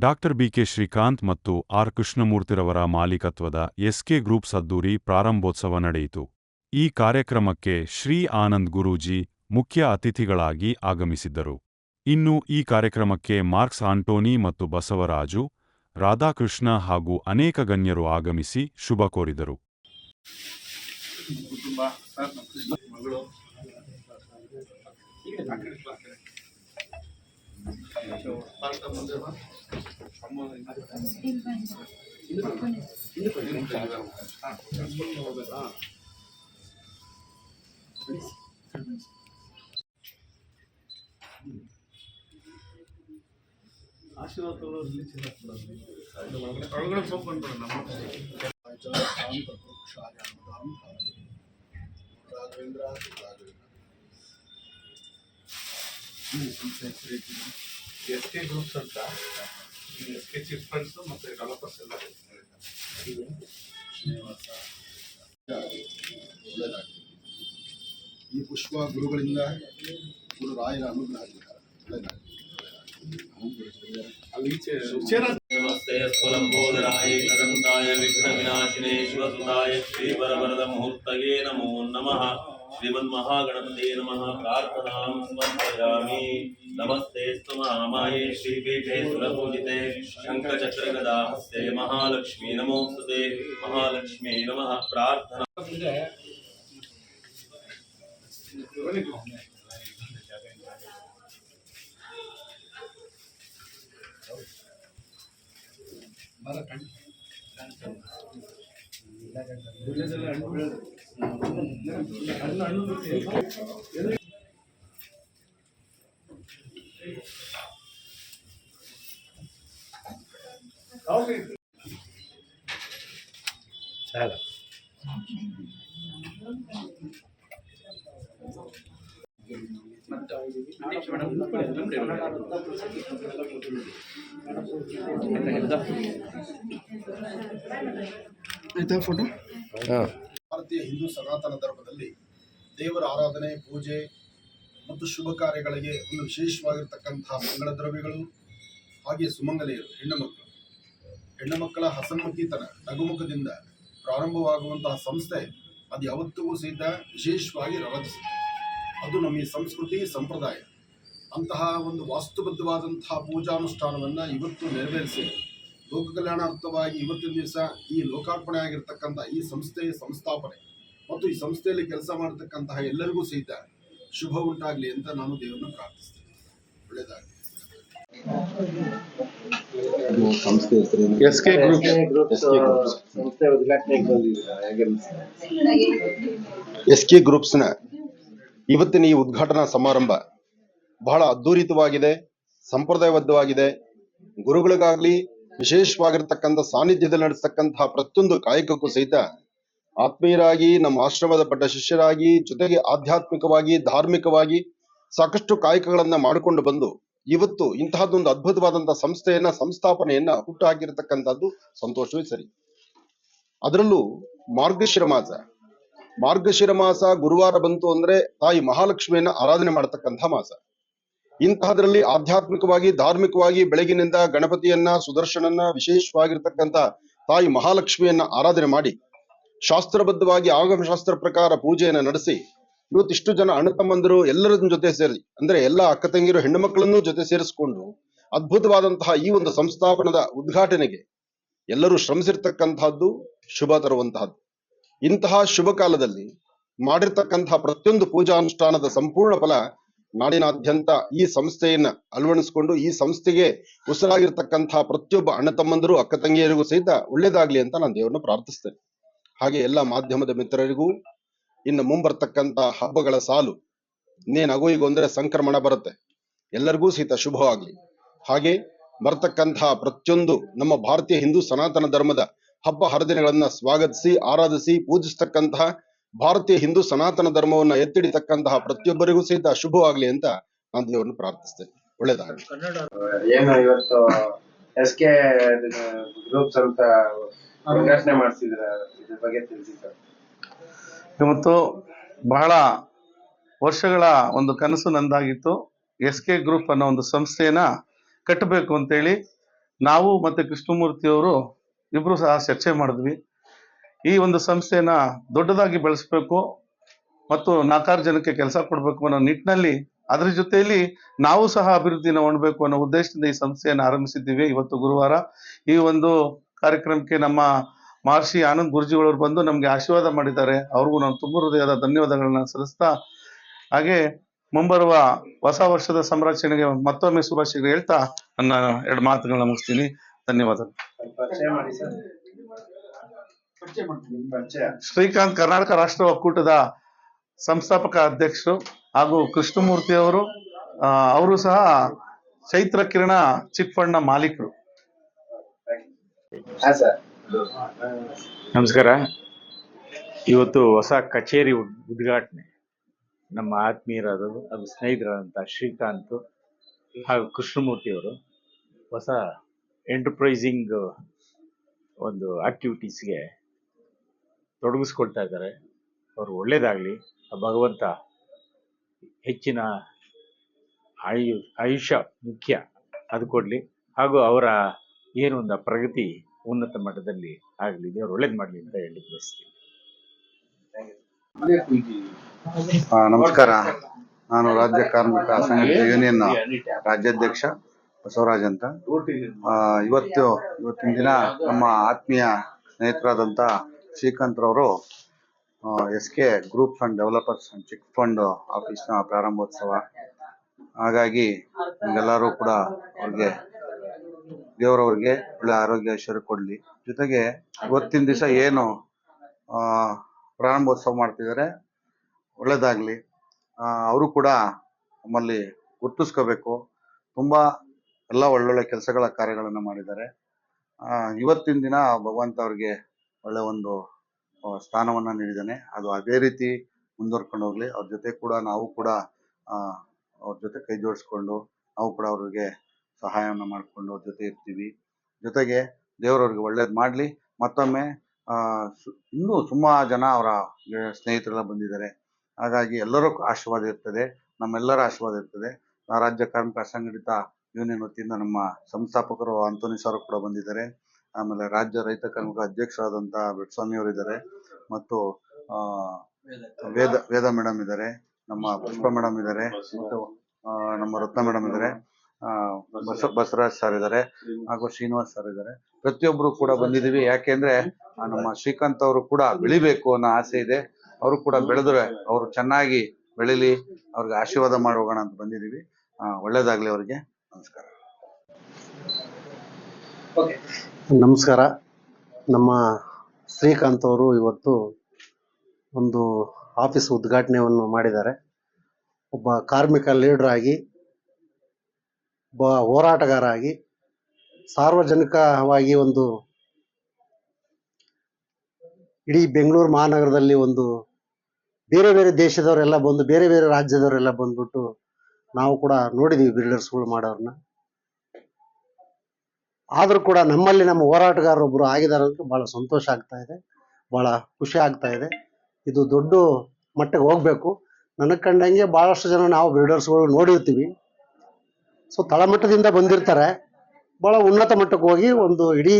Doctor BK Srikanth ಮತ್ತು R ಕೃಷ್ಣಮೂರ್ತಿರವರ ಮಾಲೀಕತ್ವದ S K groups ಅದ್ದೂರಿ ಪ್ರಾರಂಭೋತ್ಸವ ನಡೆಯಿತು. ಈ ಕಾರ್ಯಕ್ರಮಕ್ಕೆ ಶ್ರೀ ಆನಂದ್ ಗುರೂಜಿ ಮುಖ್ಯ ಅತಿಥಿಗಳಾಗಿ ಆಗಮಿಸಿದ್ದರು. ಇನ್ನು ಈ ಕಾರ್ಯಕ್ರಮಕ್ಕೆ ಮಾರ್ಕ್ಸ್ ಆಂಟೋನಿ ಮತ್ತು ಬಸವರಾಜು, ರಾಧಾಕೃಷ್ಣ ಹಾಗೂ ಅನೇಕ ಗಣ್ಯರು ಆಗಮಿಸಿ ಶುಭ ಕೋರಿದರು. ಎಸ್ಕೆ ಗ್ರೂಪ್ಸ್ ಅಂತ ಎಸ್ಕೆ ಚಿಟ್ ಫಂಡ್ಸ್ ಮತ್ತೆ ಡೆವಲಪರ್ಸ್ ಎಲ್ಲ ಈ ಪುಷ್ಪ ಗುರುಗಳಿಂದ ಗುರು ರಾಯರ ಅನುಗ್ರಹ ನಮಸ್ತೆ ಸ್ಫುರಂಬೋಧರಾಯ ಕದಂತಾಯ ವಿಘ್ನ ವಿನಾಶಿನೇ ಶಿವಸುತಾಯ ಶ್ರೀವರವರದ ಮುಹೂರ್ತಯೇ ನಮೋ ನಮಃ. ಶ್ರೀಮನ್ಮಹಾಗಣಪತೆ ನಮಃ. ಪ್ರಾರ್ಥನಾಂ ಸಮರ್ಪಯಾಮಿ. ನಮಸ್ತೆ ಸ್ತु ಮಹಾಮಾಯೇ ಶ್ರೀಪೀಠೆ ಸುರಪೂಜಿತೆ ಶಂಖಚಕ್ರಗದಾಹಸ್ತೆ ಮಹಾಲಕ್ಷ್ಮೀ ನಮೋಸ್ತುತೆ. ಮಹಾಲಕ್ಷ್ಮೀ ನಮಃ. ಪ್ರಾರ್ಥನಾ ಫೋಟೋ. ಭಾರತೀಯ ಹಿಂದೂ ಸನಾತನ ಧರ್ಮದಲ್ಲಿ ದೇವರ ಆರಾಧನೆ, ಪೂಜೆ ಮತ್ತು ಶುಭ ಕಾರ್ಯಗಳಿಗೆ ಒಂದು ವಿಶೇಷವಾಗಿರ್ತಕ್ಕಂತಹ ಮಂಗಳ ದ್ರವ್ಯಗಳು, ಹಾಗೆ ಸುಮಂಗಲೆಯರು, ಹೆಣ್ಣು ಮಕ್ಕಳ ಹಸನ್ಮುಖಿತನ ನಗುಮುಖದಿಂದ ಪ್ರಾರಂಭವಾಗುವಂತಹ ಸಂಸ್ಥೆ ಅದು ಯಾವತ್ತಿಗೂ ಸಹಿತ ವಿಶೇಷವಾಗಿ ರವಾದಿಸುತ್ತೆ. ಅದು ನಮ್ಮ ಈ ಸಂಸ್ಕೃತಿ ಸಂಪ್ರದಾಯ. ಅಂತಹ ಒಂದು ವಾಸ್ತುಬದ್ಧವಾದಂತಹ ಪೂಜಾನುಷ್ಠಾನವನ್ನು ಇವತ್ತು ನೆರವೇರಿಸಿ ಲೋಕ ಕಲ್ಯಾಣಾರ್ಥವಾಗಿ ಇವತ್ತಿನ ದಿವಸ ಈ ಲೋಕಾರ್ಪಣೆ ಆಗಿರ್ತಕ್ಕಂಥ ಈ ಸಂಸ್ಥೆಯ ಸಂಸ್ಥಾಪನೆ ಮತ್ತು ಈ ಸಂಸ್ಥೆಯಲ್ಲಿ ಕೆಲಸ ಮಾಡತಕ್ಕಂತಹ ಎಲ್ಲರಿಗೂ ಸಹಿತ ಶುಭ ಉಂಟಾಗಲಿ ಅಂತ ನಾನು ದೇವರನ್ನು ಪ್ರಾರ್ಥಿಸ್ತೇನೆ. ಒಳ್ಳೆಯದಾಗಲಿ. ಎಸ್ಕೆ ಗ್ರೂಪ್ಸ್ನ ಇವತ್ತಿನ ಈ ಉದ್ಘಾಟನಾ ಸಮಾರಂಭ ಬಹಳ ಅದ್ಧೂರಿತವಾಗಿದೆ, ಸಂಪ್ರದಾಯಬದ್ಧವಾಗಿದೆ. ಗುರುಗಳಿಗಾಗ್ಲಿ ವಿಶೇಷವಾಗಿರ್ತಕ್ಕಂಥ ಸಾನ್ನಿಧ್ಯದಲ್ಲಿ ನಡೆಸ್ತಕ್ಕಂತಹ ಪ್ರತಿಯೊಂದು ಕಾಯಕಕ್ಕೂ ಸಹಿತ ಆತ್ಮೀಯರಾಗಿ ನಮ್ಮ ಆಶ್ರಮದ ಪಟ್ಟ ಶಿಷ್ಯರಾಗಿ, ಜೊತೆಗೆ ಆಧ್ಯಾತ್ಮಿಕವಾಗಿ, ಧಾರ್ಮಿಕವಾಗಿ ಸಾಕಷ್ಟು ಕಾಯಕಗಳನ್ನ ಮಾಡಿಕೊಂಡು ಬಂದು ಇವತ್ತು ಇಂತಹದ್ದೊಂದು ಅದ್ಭುತವಾದಂತಹ ಸಂಸ್ಥೆಯನ್ನ, ಸಂಸ್ಥಾಪನೆಯನ್ನ ಹುಟ್ಟು ಹಾಕಿರತಕ್ಕಂಥದ್ದು ಸಂತೋಷವೇ ಸರಿ. ಅದರಲ್ಲೂ ಮಾರ್ಗಶಿರ ಮಾಸ ಗುರುವಾರ ಬಂತು ಅಂದ್ರೆ ತಾಯಿ ಮಹಾಲಕ್ಷ್ಮಿಯನ್ನ ಆರಾಧನೆ ಮಾಡತಕ್ಕಂಥ ಮಾಸ. ಇಂತಹದ್ರಲ್ಲಿ ಆಧ್ಯಾತ್ಮಿಕವಾಗಿ, ಧಾರ್ಮಿಕವಾಗಿ ಬೆಳಗಿನಿಂದ ಗಣಪತಿಯನ್ನ, ಸುದರ್ಶನನ್ನ, ವಿಶೇಷವಾಗಿರ್ತಕ್ಕಂಥ ತಾಯಿ ಮಹಾಲಕ್ಷ್ಮಿಯನ್ನ ಆರಾಧನೆ ಮಾಡಿ ಶಾಸ್ತ್ರಬದ್ಧವಾಗಿ ಆಗಮಶಾಸ್ತ್ರ ಪ್ರಕಾರ ಪೂಜೆಯನ್ನ ನಡೆಸಿ ಇವತ್ತಿಷ್ಟು ಜನ ಅಣ್ಣ ತಮ್ಮಂದಿರು ಎಲ್ಲರ ಜೊತೆ ಸೇರಿ, ಅಂದ್ರೆ ಎಲ್ಲ ಅಕ್ಕ ತಂಗಿರು ಹೆಣ್ಣು ಮಕ್ಕಳನ್ನು ಜೊತೆ ಸೇರಿಸಿಕೊಂಡು ಅದ್ಭುತವಾದಂತಹ ಈ ಒಂದು ಸಂಸ್ಥಾಪನದ ಉದ್ಘಾಟನೆಗೆ ಎಲ್ಲರೂ ಶ್ರಮಿಸಿರ್ತಕ್ಕಂತಹದ್ದು ಶುಭ ತರುವಂತಹದ್ದು. ಇಂತಹ ಶುಭ ಕಾಲದಲ್ಲಿ ಮಾಡಿರ್ತಕ್ಕಂತಹ ಪ್ರತಿಯೊಂದು ಪೂಜಾ ಅನುಷ್ಠಾನದ ಸಂಪೂರ್ಣ ಫಲ ನಾಡಿನಾದ್ಯಂತ ಈ ಸಂಸ್ಥೆಯನ್ನ ಅಳವಡಿಸಿಕೊಂಡು ಈ ಸಂಸ್ಥೆಗೆ ಉಸಿರಾಗಿರ್ತಕ್ಕಂತಹ ಪ್ರತಿಯೊಬ್ಬ ಅಣ್ಣ ತಮ್ಮಂದಿರು, ಅಕ್ಕ ತಂಗಿಯರಿಗೂ ಸಹಿತ ಒಳ್ಳೇದಾಗ್ಲಿ ಅಂತ ನಾನು ದೇವರನ್ನು ಪ್ರಾರ್ಥಿಸ್ತೇನೆ. ಹಾಗೆ ಎಲ್ಲ ಮಾಧ್ಯಮದ ಮಿತ್ರರಿಗೂ ಇನ್ನು ಮುಂಬರ್ತಕ್ಕಂತ ಹಬ್ಬಗಳ ಸಾಲು ಇನ್ನೇನು ಆಗೋ ಈಗ ಅಂದ್ರೆ ಸಂಕ್ರಮಣ ಬರುತ್ತೆ, ಎಲ್ಲರಿಗೂ ಸಹಿತ ಶುಭವಾಗ್ಲಿ. ಹಾಗೆ ಬರ್ತಕ್ಕಂತಹ ಪ್ರತಿಯೊಂದು ನಮ್ಮ ಭಾರತೀಯ ಹಿಂದೂ ಸನಾತನ ಧರ್ಮದ ಹಬ್ಬ ಹರಿದಿನಗಳನ್ನ ಸ್ವಾಗತಿಸಿ, ಆರಾಧಿಸಿ, ಪೂಜಿಸ್ತಕ್ಕಂತಹ ಭಾರತೀಯ ಹಿಂದೂ ಸನಾತನ ಧರ್ಮವನ್ನ ಎತ್ತಿಡಿತಕ್ಕಂತಹ ಪ್ರತಿಯೊಬ್ಬರಿಗೂ ಸಹಿತ ಶುಭವಾಗ್ಲಿ ಅಂತ ನಾನು ದೇವರನ್ನು ಪ್ರಾರ್ಥಿಸ್ತೇನೆ. ಒಳ್ಳೇದಾಗಲಿ. ಏನು ಇವತ್ತು ಎಸ್ಕೆ ಗ್ರೂಪ್ಸ್ ಅಂತ ಉದ್ಘಾಟನೆ ಮಾಡ್ತಿದ್ರ, ಇದ್ರ ಬಗ್ಗೆ ತಿಳಿಸಿ ಸರ್. ಇವತ್ತು ಬಹಳ ವರ್ಷಗಳ ಒಂದು ಕನಸು ನಂದಾಗಿತ್ತು. ಎಸ್ಕೆ ಗ್ರೂಪ್ ಅನ್ನೋ ಒಂದು ಸಂಸ್ಥೆಯನ್ನ ಕಟ್ಟಬೇಕು ಅಂತೇಳಿ ನಾವು ಮತ್ತು ಕೃಷ್ಣಮೂರ್ತಿಯವರು ಇಬ್ಬರು ಸಹ ಚರ್ಚೆ ಮಾಡಿದ್ವಿ. ಈ ಒಂದು ಸಂಸ್ಥೆನ ದೊಡ್ಡದಾಗಿ ಬೆಳೆಸಬೇಕು ಮತ್ತು 4 ಜನಕ್ಕೆ ಕೆಲಸ ಕೊಡಬೇಕು ಅನ್ನೋ ನಿಟ್ಟಿನಲ್ಲಿ ಅದರ ಜೊತೆಯಲ್ಲಿ ನಾವು ಸಹ ಅಭಿವೃದ್ಧಿನ ಹೊಂದಬೇಕು ಅನ್ನೋ ಉದ್ದೇಶದಿಂದ ಈ ಸಂಸ್ಥೆಯನ್ನು ಆರಂಭಿಸಿದ್ದೀವಿ. ಇವತ್ತು ಗುರುವಾರ ಈ ಒಂದು ಕಾರ್ಯಕ್ರಮಕ್ಕೆ ನಮ್ಮ ಮಹರ್ಷಿ ಆನಂದ್ ಗುರೂಜಿಗಳವರು ಬಂದು ನಮಗೆ ಆಶೀರ್ವಾದ ಮಾಡಿದ್ದಾರೆ. ಅವ್ರಿಗೂ ನಾನು ತುಂಬ ಹೃದಯದ ಧನ್ಯವಾದಗಳನ್ನ ಸಲ್ಲಿಸ್ತಾ, ಹಾಗೆ ಮುಂಬರುವ ಹೊಸ ವರ್ಷದ ಸಂರಚನೆಗೆ ಮತ್ತೊಮ್ಮೆ ಶುಭಾಶಯಗಳು ಹೇಳ್ತಾ ನನ್ನ 2 ಮಾತುಗಳನ್ನ ಮುಗಿಸ್ತೀನಿ. ಧನ್ಯವಾದಗಳು. ಪರಿಚಯ ಮಾಡಿ ಸರ್. ಪರಿಚಯ. ಶ್ರೀಕಾಂತ್ ಕರ್ನಾಟಕ ರಾಷ್ಟ್ರ ಒಕ್ಕೂಟದ ಸಂಸ್ಥಾಪಕ ಅಧ್ಯಕ್ಷರು ಹಾಗೂ ಕೃಷ್ಣಮೂರ್ತಿ ಅವರು ಸಹ ಚೈತ್ರ ಕಿರಣ ಚಿಟ್ ಫಂಡ್ ನ ಮಾಲೀಕರು. ಹಾ ಸರ್. ನಮಸ್ಕಾರ. ಇವತ್ತು ಹೊಸ ಕಚೇರಿ ಉದ್ಘಾಟನೆ. ನಮ್ಮ ಆತ್ಮೀಯರಾದವರು ಅದು ಸ್ನೇಹಿತರಾದಂಥ ಶ್ರೀಕಾಂತ್ ಹಾಗೂ ಕೃಷ್ಣಮೂರ್ತಿಯವರು ಹೊಸ ಎಂಟರ್ಪ್ರೈಸಿಂಗ್ ಒಂದು ಆಕ್ಟಿವಿಟೀಸ್ಗೆ ತೊಡಗಿಸ್ಕೊಳ್ತಾ ಇದ್ದಾರೆ. ಅವರು ಒಳ್ಳೇದಾಗಲಿ, ಭಗವಂತ ಹೆಚ್ಚಿನ ಆಯುಷ್ಯ ಮುಖ್ಯ ಅದು ಕೊಡಲಿ, ಹಾಗೂ ಅವರ ಏನು ಒಂದು ಪ್ರಗತಿ ಉನ್ನತ ಮಟ್ಟದಲ್ಲಿ ಆಗಲಿ, ದೇವರು ಒಳ್ಳೇದು ಮಾಡಲಿ ಅಂತ ಹೇಳಿ ಬಯಸ್ತೀನಿ. ನಮಸ್ಕಾರ. ನಾನು ರಾಜ್ಯ ಕಾರ್ಮಿಕ ಸಂಘಟನೆ ಯೂನಿಯನ್ ರಾಜ್ಯಾಧ್ಯಕ್ಷ ಬಸವರಾಜ್ ಅಂತ. ಇವತ್ತಿನ ದಿನ ನಮ್ಮ ಆತ್ಮೀಯ ಸ್ನೇಹಿತರಾದಂಥ ಶ್ರೀಕಾಂತ್ ರವರು SK groups and developers and chit fund ಆಫೀಸ್ನ ಪ್ರಾರಂಭೋತ್ಸವ. ಹಾಗಾಗಿ ಎಲ್ಲರೂ ಕೂಡ ಅವ್ರಿಗೆ ದೇವರವ್ರಿಗೆ ಒಳ್ಳೆ ಆರೋಗ್ಯ ಐಶ್ವರ್ಯ ಕೊಡಲಿ. ಜೊತೆಗೆ ಇವತ್ತಿನ ದಿವಸ ಏನು ಪ್ರಾರಂಭೋತ್ಸವ ಮಾಡ್ತಿದ್ದಾರೆ ಒಳ್ಳೇದಾಗಲಿ. ಅವರು ಕೂಡ ನಮ್ಮಲ್ಲಿ ಗುರ್ತಿಸ್ಕೋಬೇಕು. ತುಂಬ ಎಲ್ಲ ಒಳ್ಳೊಳ್ಳೆ ಕೆಲಸಗಳ ಕಾರ್ಯಗಳನ್ನು ಮಾಡಿದ್ದಾರೆ. ಇವತ್ತಿನ ದಿನ ಭಗವಂತ ಅವ್ರಿಗೆ ಒಳ್ಳೆ ಒಂದು ಸ್ಥಾನವನ್ನು ನೀಡಿದ್ದಾನೆ. ಅದು ಅದೇ ರೀತಿ ಮುಂದುವರ್ಕೊಂಡು ಹೋಗಲಿ. ಅವ್ರ ಜೊತೆ ಕೂಡ ನಾವು ಕೂಡ ಅವ್ರ ಜೊತೆ ಕೈ ಜೋಡಿಸ್ಕೊಂಡು ನಾವು ಕೂಡ ಅವ್ರಿಗೆ ಸಹಾಯವನ್ನು ಮಾಡಿಕೊಂಡು ಅವ್ರ ಜೊತೆ ಇರ್ತೀವಿ. ಜೊತೆಗೆ ದೇವರವ್ರಿಗೆ ಒಳ್ಳೇದು ಮಾಡಲಿ. ಮತ್ತೊಮ್ಮೆ ಇನ್ನೂ ಸುಮಾರು ಜನ ಅವರ ಸ್ನೇಹಿತರೆಲ್ಲ ಬಂದಿದ್ದಾರೆ. ಹಾಗಾಗಿ ಎಲ್ಲರೂ ಆಶೀರ್ವಾದ ಇರ್ತದೆ, ನಮ್ಮೆಲ್ಲರ ಆಶೀರ್ವಾದ ಇರ್ತದೆ. ರಾಜ್ಯ ಕಾರ್ಮಿಕ ಸಂಘಟಿತ ಯೂನಿಯನ್ ವತಿಯಿಂದ ನಮ್ಮ ಸಂಸ್ಥಾಪಕರು ಅಂತೋನಿ ಸರ್ ಕೂಡ ಬಂದಿದ್ದಾರೆ. ಆಮೇಲೆ ರಾಜ್ಯ ರೈತ ಕಾರ್ಮಿಕ ಅಧ್ಯಕ್ಷರಾದಂಥ ಬೆಟ್ಸ್ವಾಮಿ ಅವರಿದ್ದಾರೆ, ಮತ್ತು ವೇದ ಮೇಡಮ್ ಇದ್ದಾರೆ, ನಮ್ಮ ಪುಷ್ಪ ಮೇಡಮ್ ಇದ್ದಾರೆ, ಮತ್ತು ನಮ್ಮ ರತ್ನ ಮೇಡಮ್ ಇದ್ದಾರೆ, ಬಸವರಾಜ್ ಸರ್ ಇದ್ದಾರೆ, ಹಾಗೂ ಶ್ರೀನಿವಾಸ್ ಸರ್ ಇದ್ದಾರೆ. ಪ್ರತಿಯೊಬ್ಬರು ಕೂಡ ಬಂದಿದ್ದೀವಿ. ಯಾಕೆಂದ್ರೆ ನಮ್ಮ ಶ್ರೀಕಾಂತ್ ಅವರು ಕೂಡ ಬೆಳಿಬೇಕು ಅನ್ನೋ ಆಸೆ ಇದೆ. ಅವರು ಕೂಡ ಬೆಳೆದ್ರೆ ಅವರು ಚೆನ್ನಾಗಿ ಬೆಳಿಲಿ, ಅವ್ರಿಗೆ ಆಶೀರ್ವಾದ ಮಾಡಿ ಹೋಗೋಣ ಅಂತ ಬಂದಿದ್ದೀವಿ. ಒಳ್ಳೇದಾಗ್ಲಿ ಅವ್ರಿಗೆ. ನಮಸ್ಕಾರ. ನಮಸ್ಕಾರ. ನಮ್ಮ ಶ್ರೀಕಾಂತ್ ಅವರು ಇವತ್ತು ಒಂದು ಆಫೀಸ್ ಉದ್ಘಾಟನೆಯನ್ನು ಮಾಡಿದ್ದಾರೆ. ಒಬ್ಬ ಕಾರ್ಮಿಕ ಲೀಡರ್ ಆಗಿ, ಒಬ್ಬ ಹೋರಾಟಗಾರ ಆಗಿ, ಸಾರ್ವಜನಿಕವಾಗಿ ಒಂದು ಇಡೀ ಬೆಂಗಳೂರು ಮಹಾನಗರದಲ್ಲಿ ಒಂದು ಬೇರೆ ಬೇರೆ ದೇಶದವರೆಲ್ಲ ಬಂದು, ಬೇರೆ ಬೇರೆ ರಾಜ್ಯದವರೆಲ್ಲ ಬಂದ್ಬಿಟ್ಟು ನಾವು ಕೂಡ ನೋಡಿದ್ದೀವಿ ಬಿಲ್ಡರ್ಸ್ಗಳು ಮಾಡೋರನ್ನ. ಆದರೂ ಕೂಡ ನಮ್ಮಲ್ಲಿ ನಮ್ಮ ಹೋರಾಟಗಾರರೊಬ್ಬರು ಆಗಿದ್ದಾರೆ ಅಂತ ಭಾಳ ಸಂತೋಷ ಆಗ್ತಾ ಇದೆ, ಭಾಳ ಖುಷಿ ಆಗ್ತಾ ಇದೆ. ಇದು ದೊಡ್ಡ ಮಟ್ಟಿಗೆ ಹೋಗಬೇಕು. ನನಗೆ ಕಂಡಂಗೆ ಭಾಳಷ್ಟು ಜನ ನಾವು ಬಿಲ್ಡರ್ಸ್ಗಳು ನೋಡಿರ್ತೀವಿ. ಸೊ ತಳಮಟ್ಟದಿಂದ ಬಂದಿರ್ತಾರೆ, ಭಾಳ ಉನ್ನತ ಮಟ್ಟಕ್ಕೆ ಹೋಗಿ ಒಂದು ಇಡೀ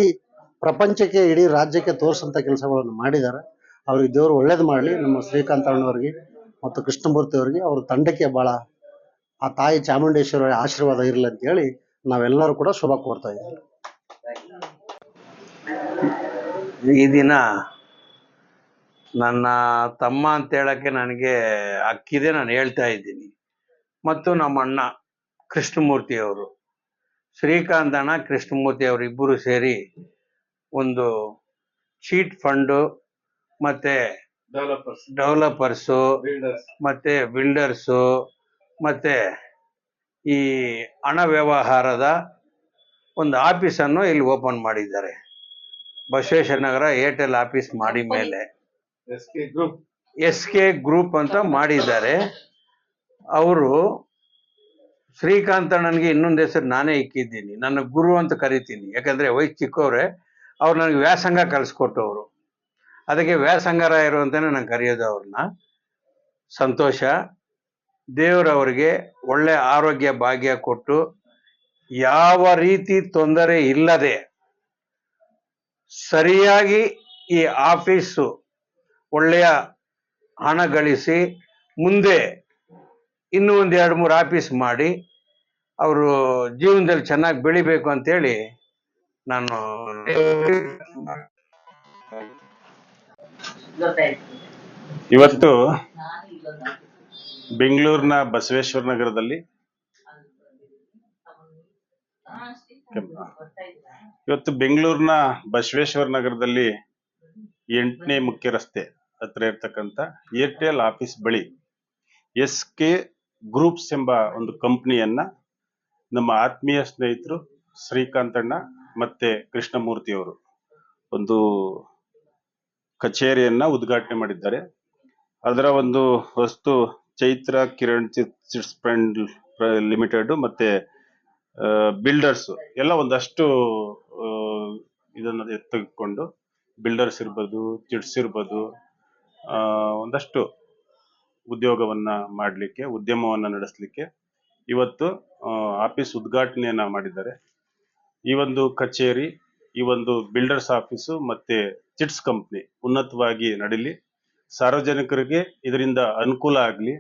ಪ್ರಪಂಚಕ್ಕೆ, ಇಡೀ ರಾಜ್ಯಕ್ಕೆ ತೋರಿಸೋಂಥ ಕೆಲಸಗಳನ್ನು ಮಾಡಿದ್ದಾರೆ. ಅವ್ರಿಗೆ ದೇವರು ಒಳ್ಳೇದು ಮಾಡಲಿ. ನಮ್ಮ ಶ್ರೀಕಾಂತ್ ಅಣ್ಣವ್ರಿಗೆ ಮತ್ತು ಕೃಷ್ಣಮೂರ್ತಿ ಅವರಿಗೆ, ಅವ್ರ ತಂಡಕ್ಕೆ ಭಾಳ ಆ ತಾಯಿ ಚಾಮುಂಡೇಶ್ವರಿ ಆಶೀರ್ವಾದ ಇರಲಿ ಅಂತೇಳಿ ನಾವೆಲ್ಲರೂ ಕೂಡ ಶುಭ ಕೋರ್ತಾ ಇದ್ದೀವಿ. ಈ ದಿನ ನನ್ನ ತಮ್ಮ ಅಂತ ಹೇಳಕ್ಕೆ ನನಗೆ ಹಕ್ಕಿದೆ, ನಾನು ಹೇಳ್ತಾ ಇದ್ದೀನಿ. ಮತ್ತು ನಮ್ಮ ಅಣ್ಣ ಕೃಷ್ಣಮೂರ್ತಿ ಅವರು, ಶ್ರೀಕಾಂತ್ ಅಣ್ಣ ಕೃಷ್ಣಮೂರ್ತಿ ಅವರು ಇಬ್ಬರು ಸೇರಿ ಒಂದು ಚೀಟ್ ಫಂಡು ಮತ್ತೆ ಡೆವಲಪರ್ಸು ಮತ್ತೆ ಬಿಲ್ಡರ್ಸು ಮತ್ತೆ ಈ ಹಣ ವ್ಯವಹಾರದ ಒಂದು ಆಫೀಸನ್ನು ಇಲ್ಲಿ ಓಪನ್ ಮಾಡಿದ್ದಾರೆ. ಬಸವೇಶ್ವರ ನಗರ ಏರ್ಟೆಲ್ ಆಫೀಸ್ ಮಾಡಿ ಮೇಲೆ SK ಗ್ರೂಪ್ ಅಂತ ಮಾಡಿದ್ದಾರೆ. ಅವರು ಶ್ರೀಕಾಂತ್ ಅಣ್ಣನಿಗೆ ಇನ್ನೊಂದು ಹೆಸರು ನಾನೇ ಇಕ್ಕಿದ್ದೀನಿ, ನನ್ನ ಗುರು ಅಂತ ಕರಿತೀನಿ. ಯಾಕಂದ್ರೆ ವಯಸ್ಸು ಚಿಕ್ಕವ್ರೆ, ಅವ್ರು ನನಗೆ ವ್ಯಾಸಂಗ ಕಲಿಸ್ಕೊಟ್ಟವರು, ಅದಕ್ಕೆ ವ್ಯಾಸಂಗರಾಯರು ಅಂತಾನೆ ನಾನು ಕರೆಯೋದು ಅವ್ರನ್ನ. ಸಂತೋಷ. ದೇವರವ್ರಿಗೆ ಒಳ್ಳೆ ಆರೋಗ್ಯ ಭಾಗ್ಯ ಕೊಟ್ಟು ಯಾವ ರೀತಿ ತೊಂದರೆ ಇಲ್ಲದೆ ಸರಿಯಾಗಿ ಈ ಆಫೀಸು ಒಳ್ಳೆಯ ಹಣ ಗಳಿಸಿ ಮುಂದೆ ಇನ್ನೂ ಒಂದು 2-3 ಆಫೀಸ್ ಮಾಡಿ ಅವರು ಜೀವನದಲ್ಲಿ ಚೆನ್ನಾಗಿ ಬೆಳಿಬೇಕು ಅಂತೇಳಿ ನಾನು ಇವತ್ತು ಬೆಂಗಳೂರಿನ ಬಸವೇಶ್ವರ ನಗರದಲ್ಲಿ ಬೆಂಗಳೂರಿನ 8ನೇ ಮುಖ್ಯ ರಸ್ತೆ ಹತ್ರ ಇರ್ತಕ್ಕಂಥ ಏರ್ಟೆಲ್ ಆಫೀಸ್ ಬಳಿ SK ಗ್ರೂಪ್ಸ್ ಎಂಬ ಒಂದು ಕಂಪನಿಯನ್ನ ನಮ್ಮ ಆತ್ಮೀಯ ಸ್ನೇಹಿತರು ಶ್ರೀಕಾಂತಣ್ಣ ಮತ್ತೆ ಕೃಷ್ಣಮೂರ್ತಿ ಅವರು ಒಂದು ಕಚೇರಿಯನ್ನ ಉದ್ಘಾಟನೆ ಮಾಡಿದ್ದಾರೆ. ಅದರ ಒಂದು ವಸ್ತು Chaitra Kiran chits fund limited ಮತ್ತೆ ಬಿಲ್ಡರ್ಸ್ ಎಲ್ಲ ಒಂದಷ್ಟು ಇದನ್ನ ತೆಗೆದುಕೊಂಡು ಬಿಲ್ಡರ್ಸ್ ಇರ್ಬೋದು, ಚಿಟ್ಸ್ ಇರ್ಬೋದು, ಒಂದಷ್ಟು ಉದ್ಯೋಗವನ್ನ ಮಾಡಲಿಕ್ಕೆ, ಉದ್ಯಮವನ್ನ ನಡೆಸಲಿಕ್ಕೆ ಇವತ್ತು ಆಫೀಸ್ ಉದ್ಘಾಟನೆಯನ್ನ ಮಾಡಿದ್ದಾರೆ. ಈ ಒಂದು ಕಚೇರಿ, ಈ ಒಂದು ಬಿಲ್ಡರ್ಸ್ ಆಫೀಸು ಮತ್ತೆ ಚಿಟ್ಸ್ ಕಂಪ್ನಿ ಉನ್ನತವಾಗಿ ನಡೀಲಿ, ಸಾರ್ವಜನಿಕರಿಗೆ ಇದರಿಂದ ಅನುಕೂಲ ಆಗಲಿ,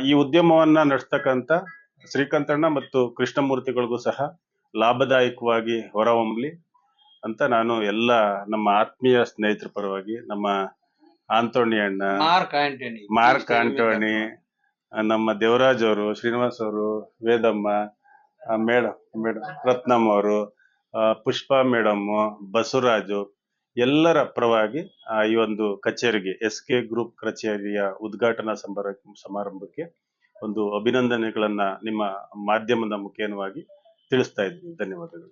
ಈ ಉದ್ಯಮವನ್ನ ನಡೆಸ್ತಕ್ಕಂಥ ಶ್ರೀಕಾಂತಣ್ಣ ಮತ್ತು ಕೃಷ್ಣಮೂರ್ತಿಗಳಿಗೂ ಸಹ ಲಾಭದಾಯಕವಾಗಿ ಹೊರಹೊಮ್ಮಲಿ ಅಂತ ನಾನು ಎಲ್ಲ ನಮ್ಮ ಆತ್ಮೀಯ ಸ್ನೇಹಿತರ ಪರವಾಗಿ, ನಮ್ಮ ಆಂಟೋನಿ ಅಣ್ಣ, ಮಾರ್ಕ್ ಆಂಟೋನಿ, ನಮ್ಮ ದೇವರಾಜ್ ಅವರು, ಶ್ರೀನಿವಾಸ್ ಅವರು, ವೇದಮ್ಮ ಮೇಡಮ್ ರತ್ನಮ್ಮ ಅವರು, ಪುಷ್ಪಾ ಮೇಡಮ್, ಬಸವರಾಜು ಎಲ್ಲರ ಪರವಾಗಿ ಈ ಒಂದು ಕಚೇರಿಗೆ SK ಗ್ರೂಪ್ ಕಚೇರಿಯ ಉದ್ಘಾಟನಾ ಸಮಾರಂಭಕ್ಕೆ ಒಂದು ಅಭಿನಂದನೆಗಳನ್ನ ನಿಮ್ಮ ಮಾಧ್ಯಮದ ಮುಖೇನವಾಗಿ ತಿಳಿಸ್ತಾ ಇದ್ದೀನಿ. ಧನ್ಯವಾದಗಳು.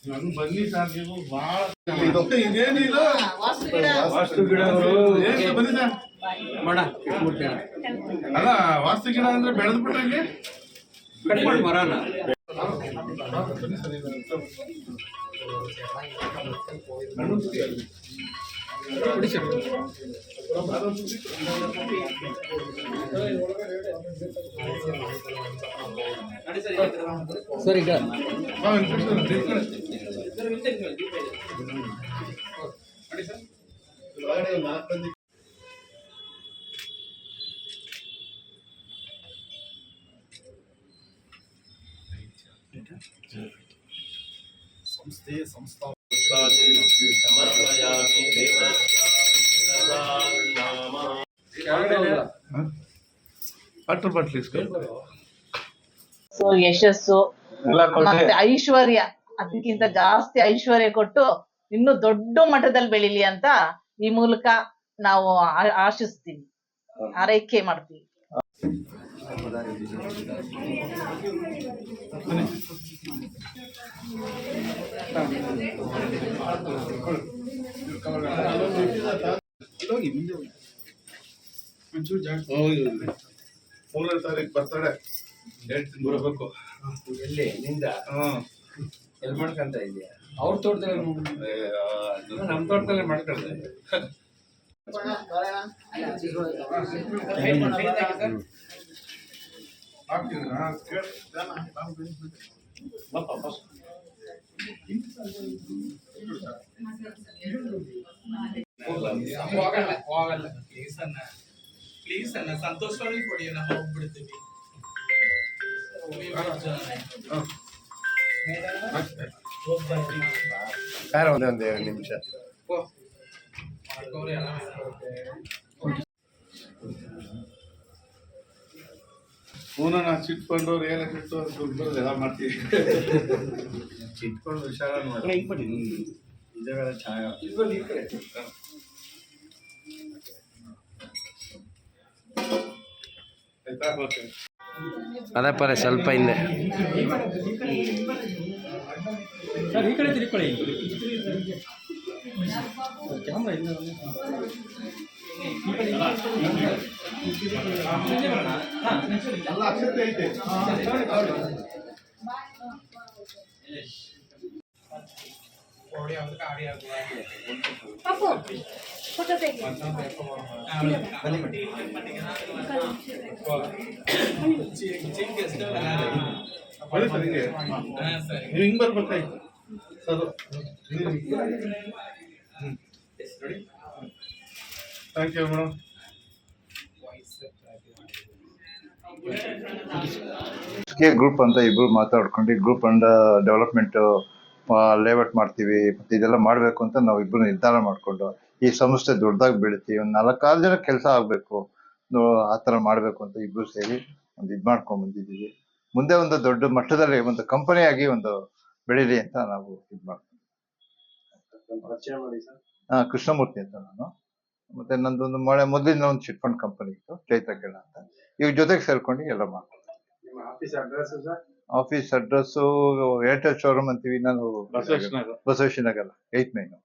ನಾನು ಬನ್ನಿ ಸರ್, ನೀವು ಬಹಳ ಇದೇನಿಲ್ಲ ವಾಸ್ತು ಗಿಡ ಬನ್ನಿ ಸರ್ ಅಲ್ಲ, ವಾಸ್ತು ಗಿಡ ಅಂದ್ರೆ ಬೆಳೆದ್ ಬಿಟ್ರಂಗೆ ಮರನ ಸರಿ ಯಶಸ್ಸು ಮತ್ತೆ ಐಶ್ವರ್ಯ, ಅದಕ್ಕಿಂತ ಜಾಸ್ತಿ ಐಶ್ವರ್ಯ ಕೊಟ್ಟು ಇನ್ನು ದೊಡ್ಡ ಮಟ್ಟದಲ್ಲಿ ಬೆಳಿಲಿ ಅಂತ ಈ ಮೂಲಕ ನಾವು ಆಶಿಸ್ತೀವಿ, ಆರೈಕೆ ಮಾಡ್ತೀವಿ. ಒಂಚೂರು ಜಾಸ್ತಿ 3ನೇ ತಾರೀಕು ಬರ್ತಾಳೆ, ಹೇಳ್ತೀನಿ ಬರಬೇಕು. ಎಲ್ಲಿ ನಿಂದ ಎಲ್ಲಿ ಮಾಡ್ಕೊಂತ ಇದೆಯಾ? ಅವ್ರ ತೋಟದಲ್ಲಿ ನಮ್ಮ ತೋಟದಲ್ಲೇ ಮಾಡ್ಕೊಳ್ತಾ ಇದ್ದೆ. ಹೋಗಲ್ಲ ಪ್ಲೀಸ್ ಅನ್ನ ಸಂತೋಷವಾಗಿ ಕೊಡಿ, ನಾವು ಹೋಗ್ಬಿಡ್ತೀವಿ. ಒಂದೇ 2 ನಿಮಿಷ. ಪೂನಾ ಚಿಟ್ ಫಂಡ್ ಅವ್ರು ಏನ ಕೆಟ್ಟು ದುಡ್ಡು ಎಲ್ಲ ಮಾಡ್ತೀವಿ. ಚಿಟ್ಕೊಂಡು ಹುಷಾರ ಮಾಡಿ ನಿಜಗಳ ಛಾಯ ಅದೇ ಪರ ಸ್ವಲ್ಪ ಹಿಂದೆ ಸರ್ ಈ ಕಡೆ ತಿರ್ಕೊಳ್ಳಿ. ಕ್ಯಾಮ್ರಾ ಇಲ್ಲ. ಎಲ್ಲ ಅಕ್ಷತೆ ಐತೆ. ನೀವು ಹಿಂಗ್ ಬರ್ಬೇಕಾಯ್ತು sir. Thank you madam. Group ಅಂತ ಇಬ್ರು ಮಾತಾಡ್ಕೊಂಡು ಗ್ರೂಪ್ ಅಂಡ್ ಡೆವಲಪ್ಮೆಂಟ್ ಲೇಔಟ್ ಮಾಡ್ತೀವಿ ಮತ್ತೆ ಇದೆಲ್ಲ ಮಾಡಬೇಕು ಅಂತ ನಾವು ಇಬ್ರು ನಿರ್ಧಾರ ಮಾಡಿಕೊಂಡು ಈ ಸಂಸ್ಥೆ ದೊಡ್ಡದಾಗಿ ಬೆಳಿತೀವಿ, ಒಂದು 4-6 ಜನ ಕೆಲಸ ಆಗಬೇಕು, ಆ ಥರ ಮಾಡಬೇಕು ಅಂತ ಇಬ್ರು ಸೇರಿ ಒಂದು ಇದು ಮಾಡ್ಕೊಂಡು ಬಂದಿದ್ದೀವಿ. ಮುಂದೆ ಒಂದು ದೊಡ್ಡ ಮಟ್ಟದಲ್ಲಿ ಒಂದು ಕಂಪನಿಯಾಗಿ ಒಂದು ಬೆಳೀಲಿ ಅಂತ ನಾವು ಇದು ಮಾಡ್ತೀವಿ. ಕೃಷ್ಣಮೂರ್ತಿ ಅಂತ ನಾನು. ಮತ್ತೆ ನಂದೊಂದು ಮೊದಲಿನ ಒಂದು ಚಿಟ್ ಫಂಡ್ ಕಂಪನಿ ಇತ್ತು, ಚೈತ್ರ ಕೇಳ ಅಂತ. ಇವ್ರ ಜೊತೆಗೆ ಸೇರ್ಕೊಂಡು ಎಲ್ಲ ಮಾಡ್ತೀವಿ. ಆಫೀಸ್ ಅಡ್ರೆಸ್ಸು ಏರ್ಟೆಲ್ ಶೋರೂಮ್ ಅಂತೀವಿ, ನಾನು ಬಸವೇಶ್ವರ ನಗರ 8 ಮೈನು.